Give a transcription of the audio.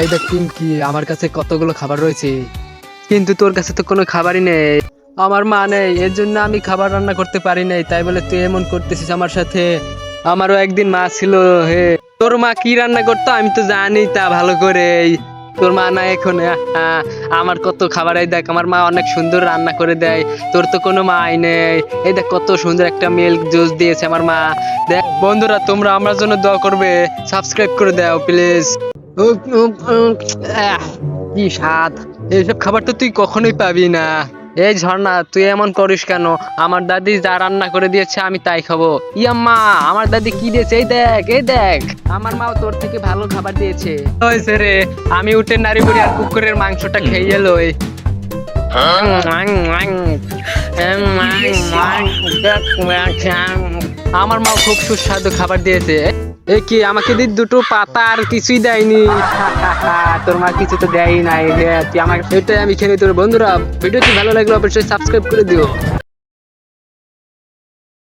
এই দেখ পিঙ্কি, আমার কাছে কতগুলো খাবার রয়েছে, কিন্তু তোর কাছে তো কোনো খাবারই নেই। আমার মা নেই, এর জন্য আমি খাবার রান্না করতে পারি নাই, তাই বলে তুই এমন করতেছিস আমার সাথে। আমারও একদিন মা ছিল। হে, তোর মা কি রান্না করতো আমি তো জানি তা ভালো করে। তোর মা না এখন, আমার কত খাবার, এই দেখ আমার মা অনেক সুন্দর রান্না করে দেয়। তোর তো কোনো মাই নেই। এই দেখ কত সুন্দর একটা মিল্ক জুস দিয়েছে আমার মা। দেখ বন্ধুরা, তোমরা আমার জন্য দোয়া করবে, সাবস্ক্রাইব করে দাও প্লিজ। কি স্বাদ! এইসব খাবার তো তুই কখনোই পাবি না। এই ঝর্ণা, তুই এমন করিস কেন? আমার দাদি যা রান্না করে দিয়েছে আমি তাই খাবো। ইয়াম্মা, আমার দাদি কি দিয়েছে এই দেখ, এই দেখ। আমার মাও তোর থেকে ভালো খাবার দিয়েছে। হয়েছে রে, আমি উঠে নারী বুড়ি আর কুকুরের মাংসটা খেয়ে লই। আমার মা খুব সুস্বাদু খাবার দিয়েছে। এ কি, আমাকে দি দুটো পাতা আর কিছুই দেয়নি। তোর মা কিছু তো দেয়ই নাই রে, তুই আমাকে এটাই আমি খেয়ে। তোর বন্ধুরা, ভিডিওটি ভালো লাগলে অবশ্যই সাবস্ক্রাইব করে দিও।